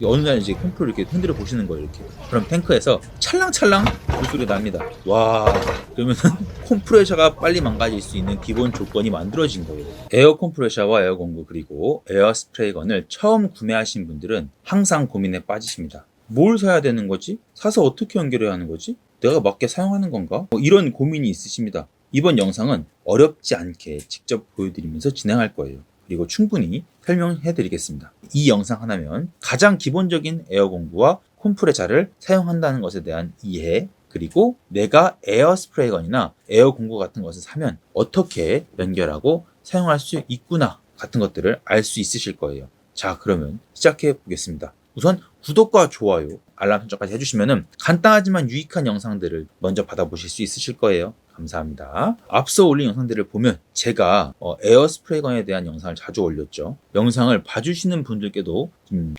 어느 날 이제 펌프를 이렇게 흔들어 보시는 거예요, 이렇게. 그럼 탱크에서 찰랑찰랑 물소리가 납니다. 와, 그러면은 컴프레셔가 빨리 망가질 수 있는 기본 조건이 만들어진 거예요. 에어 컴프레셔와 에어 공구 그리고 에어 스프레이건을 처음 구매하신 분들은 항상 고민에 빠지십니다. 뭘 사야 되는 거지? 사서 어떻게 연결해야 하는 거지? 내가 맞게 사용하는 건가? 이런 고민이 있으십니다. 이번 영상은 어렵지 않게 직접 보여드리면서 진행할 거예요. 그리고 충분히 설명해 드리겠습니다. 이 영상 하나면 가장 기본적인 에어 공구와 컴프레셔를 사용한다는 것에 대한 이해, 그리고 내가 에어 스프레이건이나 에어 공구 같은 것을 사면 어떻게 연결하고 사용할 수 있구나 같은 것들을 알 수 있으실 거예요. 자, 그러면 시작해 보겠습니다. 우선 구독과 좋아요, 알람 설정까지 해주시면 간단하지만 유익한 영상들을 먼저 받아보실 수 있으실 거예요. 감사합니다. 앞서 올린 영상들을 보면 제가 에어 스프레이건에 대한 영상을 자주 올렸죠. 영상을 봐주시는 분들께도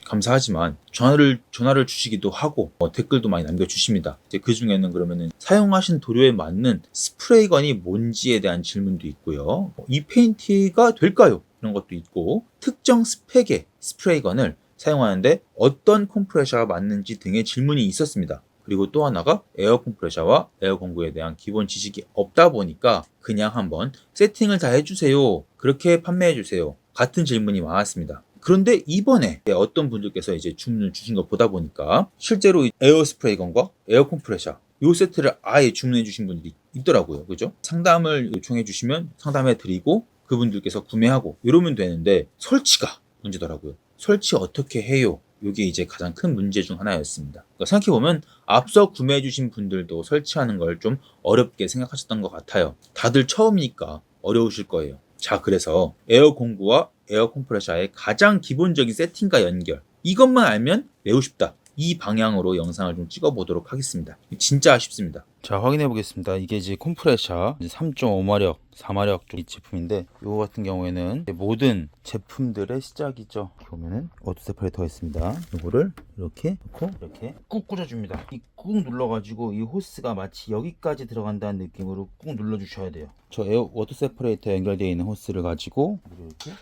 감사하지만 전화를 주시기도 하고 댓글도 많이 남겨주십니다. 그 중에는 그러면은 사용하신 도료에 맞는 스프레이건이 뭔지에 대한 질문도 있고요. 이 페인트가 될까요? 이런 것도 있고, 특정 스펙의 스프레이건을 사용하는데 어떤 컴프레셔가 맞는지 등의 질문이 있었습니다. 그리고 또 하나가 에어 컴프레셔와 에어 공구에 대한 기본 지식이 없다 보니까 그냥 한번 세팅을 다 해주세요, 그렇게 판매해주세요 같은 질문이 많았습니다. 그런데 이번에 어떤 분들께서 이제 주문을 주신 거 보다 보니까 실제로 에어 스프레이건과 에어 컴프레셔 이 세트를 아예 주문해 주신 분들이 있더라고요. 그죠? 상담을 요청해 주시면 상담해 드리고 그분들께서 구매하고 이러면 되는데 설치가 문제더라고요. 설치 어떻게 해요? 이게 이제 가장 큰 문제 중 하나였습니다. 그러니까 생각해보면 앞서 구매해주신 분들도 설치하는 걸 좀 어렵게 생각하셨던 것 같아요. 다들 처음이니까 어려우실 거예요. 자, 그래서 에어 공구와 에어 컴프레셔의 가장 기본적인 세팅과 연결, 이것만 알면 매우 쉽다, 이 방향으로 영상을 좀 찍어보도록 하겠습니다. 진짜 쉽습니다. 자, 확인해 보겠습니다. 이게 이제 컴프레셔 3.5마력, 4마력 이 제품인데, 이거 같은 경우에는 모든 제품들의 시작이죠. 보면은 워터 세퍼레이터가 있습니다. 이거를 이렇게 놓고 이렇게 꾹 꽂아줍니다. 이 꾹 눌러가지고 이 호스가 마치 여기까지 들어간다는 느낌으로 꾹 눌러주셔야 돼요. 저 에어 워터 세퍼레이터 연결되어 있는 호스를 가지고 이렇게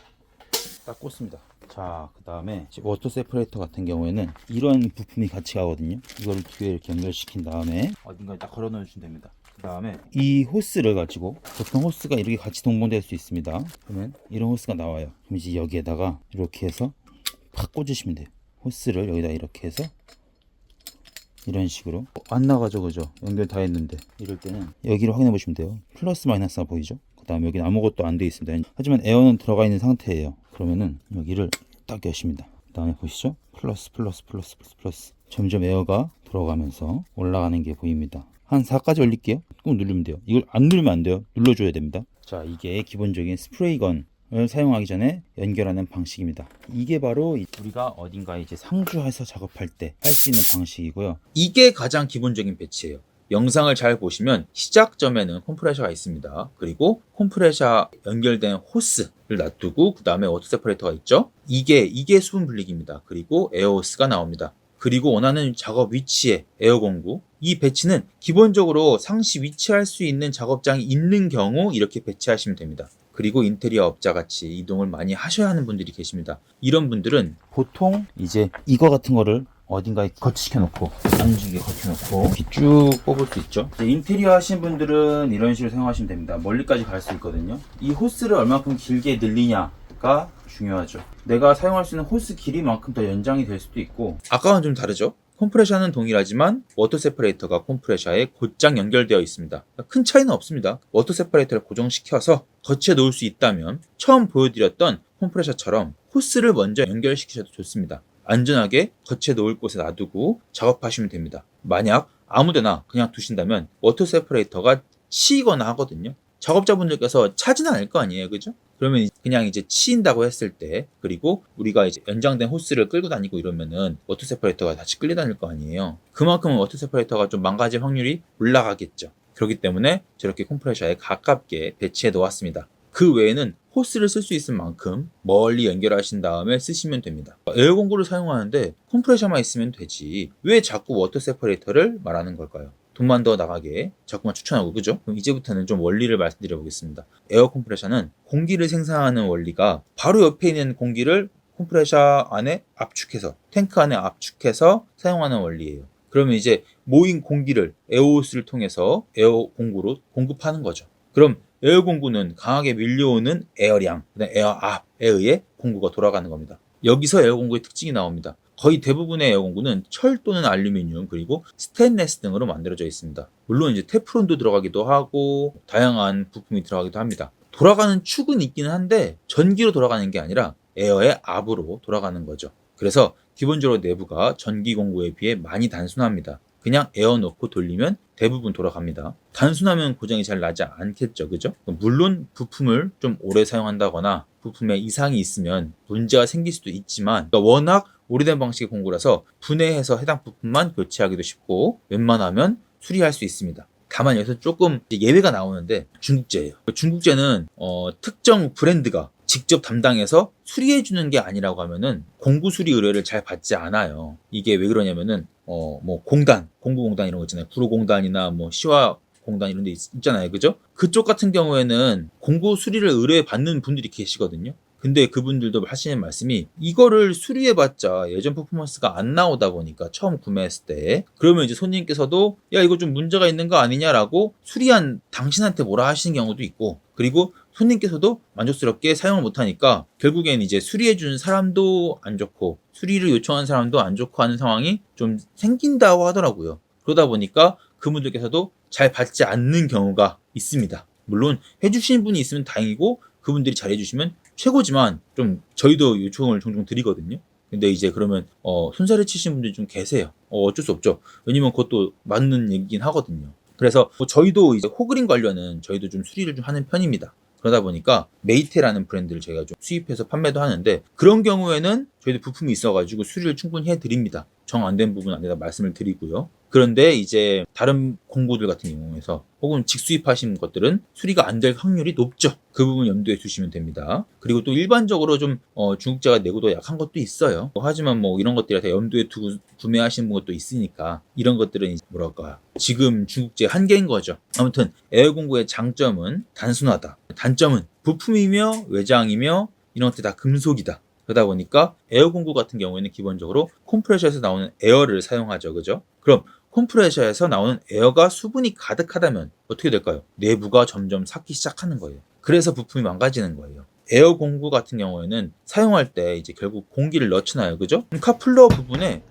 딱 꽂습니다. 자, 그 다음에 워터 세퍼레이터 같은 경우에는 이런 부품이 같이 가거든요. 이걸 뒤에 이렇게 연결시킨 다음에 어딘가에 딱 걸어 놓으시면 됩니다. 그 다음에 이 호스를 가지고, 보통 호스가 이렇게 같이 동봉될 수 있습니다. 그러면 이런 호스가 나와요. 그럼 이제 여기에다가 이렇게 해서 팍 꽂으시면 돼요. 호스를 여기다 이렇게 해서 이런 식으로 안 나가죠, 그죠? 연결 다 했는데. 이럴 때는 여기를 확인해 보시면 돼요. 플러스 마이너스가 보이죠? 그 다음에 여기는 아무것도 안 돼 있습니다. 하지만 에어는 들어가 있는 상태예요. 그러면은 여기를 딱 여십니다. 그 다음에 보시죠? 플러스 플러스 플러스 플러스 플러스, 점점 에어가 들어가면서 올라가는 게 보입니다. 한 4까지 올릴게요. 꾹 누르면 돼요. 이걸 안 누르면 안 돼요. 눌러줘야 됩니다. 자, 이게 기본적인 스프레이건을 사용하기 전에 연결하는 방식입니다. 이게 바로 우리가 어딘가에 이제 상주해서 작업할 때 할 수 있는 방식이고요. 이게 가장 기본적인 배치예요. 영상을 잘 보시면 시작점에는 컴프레셔가 있습니다. 그리고 컴프레셔 연결된 호스를 놔두고 그 다음에 워터 세퍼레이터가 있죠. 이게 수분 분리기입니다. 그리고 에어 호스가 나옵니다. 그리고 원하는 작업 위치에 에어 공구, 이 배치는 기본적으로 상시 위치할 수 있는 작업장이 있는 경우 이렇게 배치하시면 됩니다. 그리고 인테리어 업자 같이 이동을 많이 하셔야 하는 분들이 계십니다. 이런 분들은 보통 이제 이거 같은 거를 어딘가에 거치시켜 놓고, 안쪽에 거쳐 놓고 이렇게 쭉 뽑을 수 있죠. 인테리어 하신 분들은 이런 식으로 사용하시면 됩니다. 멀리까지 갈 수 있거든요. 이 호스를 얼마큼 길게 늘리냐가 중요하죠. 내가 사용할 수 있는 호스 길이만큼 더 연장이 될 수도 있고, 아까와는 좀 다르죠. 컴프레셔는 동일하지만 워터 세퍼레이터가 컴프레셔에 곧장 연결되어 있습니다. 큰 차이는 없습니다. 워터 세퍼레이터를 고정시켜서 거치해 놓을 수 있다면 처음 보여드렸던 컴프레셔처럼 호스를 먼저 연결시키셔도 좋습니다. 안전하게 거치해 놓을 곳에 놔두고 작업하시면 됩니다. 만약 아무데나 그냥 두신다면 워터 세퍼레이터가 치이거나 하거든요. 작업자분들께서 차지는 않을 거 아니에요, 그죠? 그러면 그냥 이제 치인다고 했을 때, 그리고 우리가 이제 연장된 호스를 끌고 다니고 이러면은 워터 세퍼레이터가 같이 끌려 다닐 거 아니에요. 그만큼 워터 세퍼레이터가 좀 망가질 확률이 올라가겠죠. 그렇기 때문에 저렇게 컴프레셔에 가깝게 배치해 놓았습니다. 그 외에는 호스를 쓸 수 있을 만큼 멀리 연결하신 다음에 쓰시면 됩니다. 에어 공구를 사용하는데 컴프레셔만 있으면 되지 왜 자꾸 워터 세퍼레이터를 말하는 걸까요? 돈만 더 나가게 자꾸만 추천하고, 그죠? 그럼 이제부터는 좀 원리를 말씀드려 보겠습니다. 에어 컴프레셔는 공기를 생산하는 원리가 바로 옆에 있는 공기를 컴프레셔 안에 압축해서, 탱크 안에 압축해서 사용하는 원리예요. 그러면 이제 모인 공기를 에어호스를 통해서 에어 공구로 공급하는 거죠. 그럼 에어 공구는 강하게 밀려오는 에어량, 에어 압에 의해 공구가 돌아가는 겁니다. 여기서 에어 공구의 특징이 나옵니다. 거의 대부분의 에어 공구는 철 또는 알루미늄 그리고 스테인레스 등으로 만들어져 있습니다. 물론 이제 테프론도 들어가기도 하고 다양한 부품이 들어가기도 합니다. 돌아가는 축은 있기는 한데 전기로 돌아가는 게 아니라 에어의 압으로 돌아가는 거죠. 그래서 기본적으로 내부가 전기 공구에 비해 많이 단순합니다. 그냥 에어 넣고 돌리면 대부분 돌아갑니다. 단순하면 고장이 잘 나지 않겠죠, 그죠? 물론 부품을 좀 오래 사용한다거나 부품에 이상이 있으면 문제가 생길 수도 있지만 워낙 오래된 방식의 공구라서 분해해서 해당 부품만 교체하기도 쉽고 웬만하면 수리할 수 있습니다. 다만 여기서 조금 예외가 나오는데 중국제예요. 중국제는 특정 브랜드가 직접 담당해서 수리해주는 게 아니라고 하면은 공구 수리 의뢰를 잘 받지 않아요. 이게 왜 그러냐면은 뭐 공단, 공구공단 이런 거 있잖아요. 구로공단이나 뭐 시화공단 이런 데 있잖아요. 그죠? 그쪽 같은 경우에는 공구 수리를 의뢰받는 분들이 계시거든요. 근데 그분들도 하시는 말씀이 이거를 수리해봤자 예전 퍼포먼스가 안 나오다 보니까 처음 구매했을 때 그러면 이제 손님께서도 야 이거 좀 문제가 있는 거 아니냐라고 수리한 당신한테 뭐라 하시는 경우도 있고 그리고 손님께서도 만족스럽게 사용을 못하니까 결국엔 이제 수리해주는 사람도 안 좋고 수리를 요청하는 사람도 안 좋고 하는 상황이 좀 생긴다고 하더라고요. 그러다 보니까 그분들께서도 잘 받지 않는 경우가 있습니다. 물론 해주시는 분이 있으면 다행이고 그분들이 잘 해주시면 최고지만 좀 저희도 요청을 종종 드리거든요. 근데 이제 그러면 손살을 치신 분들이 좀 계세요. 어쩔 수 없죠. 왜냐면 그것도 맞는 얘기긴 하거든요. 그래서 저희도 이제 호그린 관련은 저희도 좀 수리를 좀 하는 편입니다. 그러다 보니까 메이테라는 브랜드를 저희가 좀 수입해서 판매도 하는데 그런 경우에는 저희도 부품이 있어가지고 수리를 충분히 해드립니다. 정 안 된 부분 안에다 말씀을 드리고요. 그런데 이제 다른 공구들 같은 경우에서 혹은 직수입하신 것들은 수리가 안 될 확률이 높죠. 그 부분 염두에 두시면 됩니다. 그리고 또 일반적으로 좀 중국제가 내구도 약한 것도 있어요. 하지만 뭐 이런 것들이 다 염두에 두고 구매하시는 것도 있으니까 이런 것들은 이제 뭐랄까 지금 중국제 한계인 거죠. 아무튼 에어 공구의 장점은 단순하다. 단점은 부품이며 외장이며 이런 것들이 다 금속이다. 그러다 보니까 에어 공구 같은 경우에는 기본적으로 컴프레셔에서 나오는 에어를 사용하죠. 그죠? 그럼 컴프레셔에서 나오는 에어가 수분이 가득하다면 어떻게 될까요? 내부가 점점 삭기 시작하는 거예요. 그래서 부품이 망가지는 거예요. 에어 공구 같은 경우에는 사용할 때 이제 결국 공기를 넣잖아요. 그죠? 카플러 부분에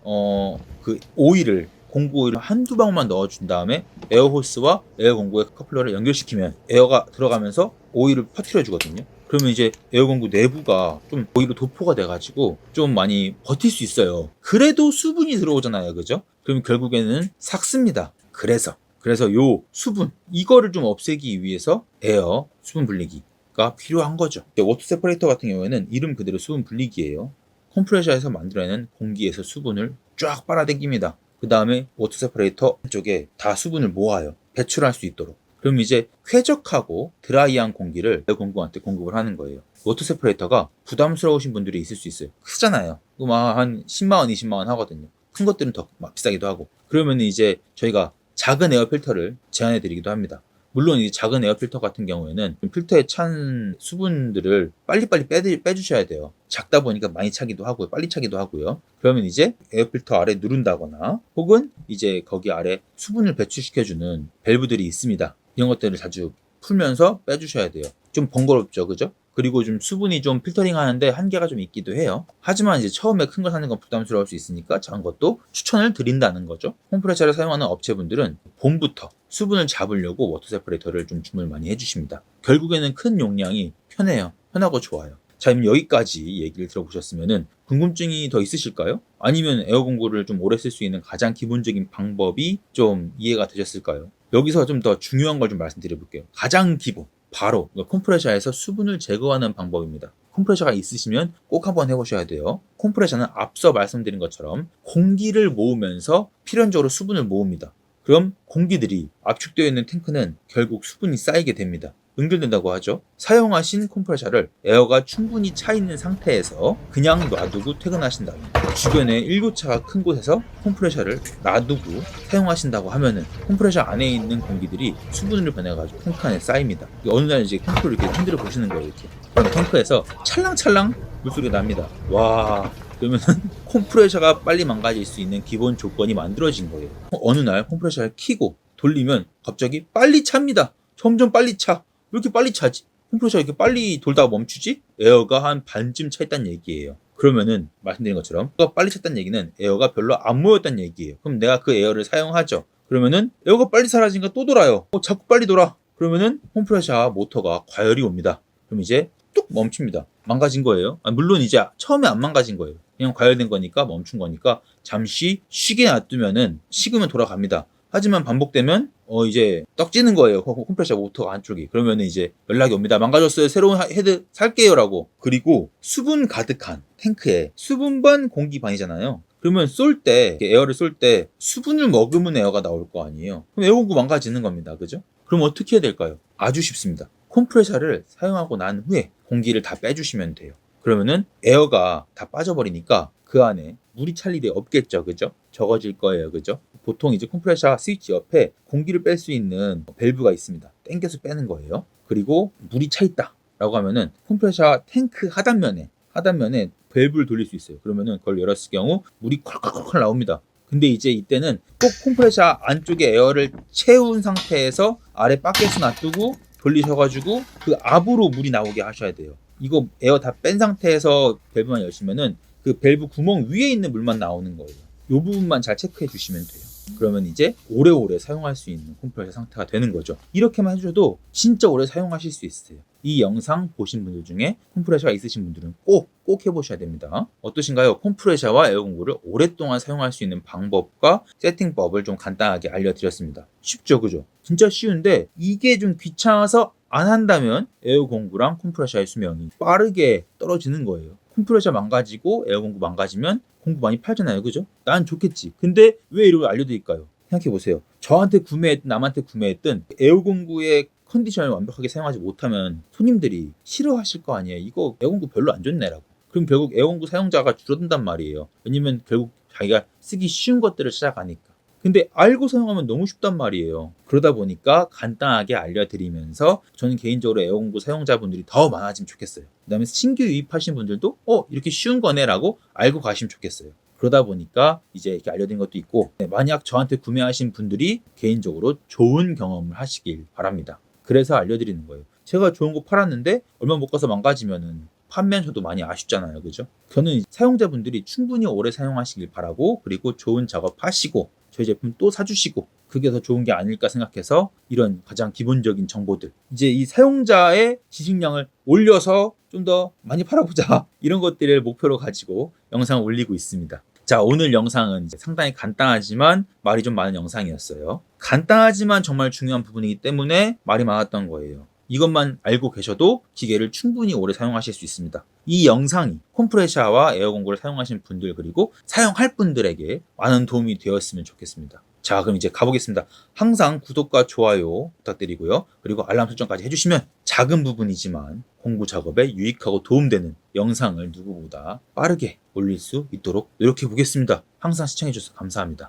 그 오일을 공구 오일을 한두 방울만 넣어준 다음에 에어 호스와 에어 공구의 커플러를 연결시키면 에어가 들어가면서 오일을 퍼뜨려 주거든요. 그러면 이제 에어공구 내부가 좀 오히려 도포가 돼가지고 좀 많이 버틸 수 있어요. 그래도 수분이 들어오잖아요. 그죠? 그럼 결국에는 삭습니다. 그래서 요 수분, 이거를 좀 없애기 위해서 에어 수분 분리기가 필요한 거죠. 워터 세퍼레이터 같은 경우에는 이름 그대로 수분 분리기예요. 컴프레셔에서 만들어내는 공기에서 수분을 쫙 빨아당깁니다. 그 다음에 워터 세퍼레이터 쪽에 다 수분을 모아요. 배출할 수 있도록. 그럼 이제 쾌적하고 드라이한 공기를 에어공구한테 공급을 하는 거예요. 워터 세퍼레이터가 부담스러우신 분들이 있을 수 있어요. 크잖아요. 한 10만원, 20만원 하거든요. 큰 것들은 더 비싸기도 하고. 그러면 이제 저희가 작은 에어 필터를 제안해 드리기도 합니다. 물론 이 작은 에어 필터 같은 경우에는 필터에 찬 수분들을 빨리빨리 빼주셔야 돼요. 작다 보니까 많이 차기도 하고요. 빨리 차기도 하고요. 그러면 이제 에어 필터 아래 누른다거나 혹은 이제 거기 아래 수분을 배출시켜주는 밸브들이 있습니다. 이런 것들을 자주 풀면서 빼주셔야 돼요. 좀 번거롭죠, 그죠? 그리고 좀 수분이 좀 필터링 하는데 한계가 좀 있기도 해요. 하지만 이제 처음에 큰 거 사는 건 부담스러울 수 있으니까 작은 것도 추천을 드린다는 거죠. 홈프레셔를 사용하는 업체분들은 봄부터 수분을 잡으려고 워터 세퍼레이터를 좀 주문을 많이 해주십니다. 결국에는 큰 용량이 편해요. 편하고 좋아요. 자, 그럼 여기까지 얘기를 들어보셨으면은 궁금증이 더 있으실까요? 아니면 에어공구를 좀 오래 쓸 수 있는 가장 기본적인 방법이 좀 이해가 되셨을까요? 여기서 좀 더 중요한 걸 좀 말씀드려 볼게요. 가장 기본, 바로 컴프레셔에서 수분을 제거하는 방법입니다. 컴프레셔가 있으시면 꼭 한번 해보셔야 돼요. 컴프레셔는 앞서 말씀드린 것처럼 공기를 모으면서 필연적으로 수분을 모읍니다. 그럼 공기들이 압축되어 있는 탱크는 결국 수분이 쌓이게 됩니다. 응결된다고 하죠. 사용하신 컴프레셔를 에어가 충분히 차 있는 상태에서 그냥 놔두고 퇴근하신다면, 주변에 일교차가 큰 곳에서 컴프레셔를 놔두고 사용하신다고 하면은 컴프레셔 안에 있는 공기들이 수분으로 변해가지고 탱크 안에 쌓입니다. 어느 날 이제 탱크를 이렇게 흔들어 보시는 거예요. 이렇게. 그럼 탱크에서 찰랑찰랑 물소리가 납니다. 와, 그러면은 컴프레셔가 빨리 망가질 수 있는 기본 조건이 만들어진 거예요. 어느 날 컴프레셔를 켜고 돌리면 갑자기 빨리 찹니다. 점점 빨리 차. 왜 이렇게 빨리 차지? 컴프레셔가 이렇게 빨리 돌다가 멈추지? 에어가 한 반쯤 차 있다는 얘기예요. 그러면은 말씀드린 것처럼 에어가 빨리 찼다는 얘기는 에어가 별로 안 모였다는 얘기예요. 그럼 내가 그 에어를 사용하죠. 그러면은 에어가 빨리 사라지니까 또 돌아요. 자꾸 빨리 돌아. 그러면은 컴프레셔 모터가 과열이 옵니다. 그럼 이제 뚝 멈춥니다. 망가진 거예요. 물론 이제 처음에 안 망가진 거예요. 그냥 과열된 거니까 멈춘 거니까 잠시 쉬게 놔두면은 식으면 돌아갑니다. 하지만 반복되면 이제 떡지는 거예요. 컴프레셔 모터 안쪽이. 그러면 이제 연락이 옵니다. 망가졌어요. 새로운 헤드 살게요라고. 그리고 수분 가득한 탱크에 수분 반 공기 반이잖아요. 그러면 쏠 때 에어를 쏠 때 수분을 머금은 에어가 나올 거 아니에요. 그럼 에어 공구 망가지는 겁니다. 그죠? 그럼 어떻게 해야 될까요? 아주 쉽습니다. 컴프레셔를 사용하고 난 후에 공기를 다 빼주시면 돼요. 그러면은 에어가 다 빠져버리니까 그 안에 물이 찰 일이 없겠죠. 그죠? 적어질 거예요. 그죠? 보통 이제 컴프레셔 스위치 옆에 공기를 뺄 수 있는 밸브가 있습니다. 당겨서 빼는 거예요. 그리고 물이 차 있다 라고 하면은 컴프레셔 탱크 하단면에 밸브를 돌릴 수 있어요. 그러면은 그걸 열었을 경우 물이 콸콸콸 나옵니다. 근데 이제 이때는 꼭 컴프레셔 안쪽에 에어를 채운 상태에서 아래 바켓을 놔두고 돌리셔가지고 그 압으로 물이 나오게 하셔야 돼요. 이거 에어 다 뺀 상태에서 밸브만 여시면은 그 밸브 구멍 위에 있는 물만 나오는 거예요. 이 부분만 잘 체크해 주시면 돼요. 그러면 이제 오래오래 사용할 수 있는 컴프레셔 상태가 되는 거죠. 이렇게만 해주셔도 진짜 오래 사용하실 수 있어요. 이 영상 보신 분들 중에 컴프레셔가 있으신 분들은 꼭 해보셔야 됩니다. 어떠신가요? 컴프레셔와 에어 공구를 오랫동안 사용할 수 있는 방법과 세팅법을 좀 간단하게 알려드렸습니다. 쉽죠, 그죠? 진짜 쉬운데 이게 좀 귀찮아서 안 한다면 에어 공구랑 컴프레셔의 수명이 빠르게 떨어지는 거예요. 컴프레셔 망가지고 에어 공구 망가지면 공구 많이 팔잖아요. 그죠? 난 좋겠지. 근데 왜 이걸 알려드릴까요? 생각해보세요. 저한테 구매했든 남한테 구매했든 에어 공구의 컨디션을 완벽하게 사용하지 못하면 손님들이 싫어하실 거 아니에요. 이거 에어 공구 별로 안 좋네라고. 그럼 결국 에어 공구 사용자가 줄어든단 말이에요. 왜냐면 결국 자기가 쓰기 쉬운 것들을 찾아가니까. 근데 알고 사용하면 너무 쉽단 말이에요. 그러다 보니까 간단하게 알려드리면서 저는 개인적으로 에어 공구 사용자분들이 더 많아지면 좋겠어요. 그 다음에 신규 유입하신 분들도 이렇게 쉬운 거네 라고 알고 가시면 좋겠어요. 그러다 보니까 이제 이렇게 알려드린 것도 있고, 만약 저한테 구매하신 분들이 개인적으로 좋은 경험을 하시길 바랍니다. 그래서 알려드리는 거예요. 제가 좋은 거 팔았는데 얼마 못 가서 망가지면은 판매하셔도 많이 아쉽잖아요. 그죠? 저는 사용자분들이 충분히 오래 사용하시길 바라고, 그리고 좋은 작업하시고 저희 제품 또 사주시고, 그게 더 좋은 게 아닐까 생각해서 이런 가장 기본적인 정보들, 이제 이 사용자의 지식량을 올려서 좀 더 많이 팔아보자 이런 것들을 목표로 가지고 영상을 올리고 있습니다. 자, 오늘 영상은 이제 상당히 간단하지만 말이 좀 많은 영상이었어요. 간단하지만 정말 중요한 부분이기 때문에 말이 많았던 거예요. 이것만 알고 계셔도 기계를 충분히 오래 사용하실 수 있습니다. 이 영상이 컴프레셔와 에어 공구를 사용하신 분들, 그리고 사용할 분들에게 많은 도움이 되었으면 좋겠습니다. 자, 그럼 이제 가보겠습니다. 항상 구독과 좋아요 부탁드리고요. 그리고 알람 설정까지 해주시면 작은 부분이지만 공구 작업에 유익하고 도움되는 영상을 누구보다 빠르게 올릴 수 있도록 노력해 보겠습니다. 항상 시청해 주셔서 감사합니다.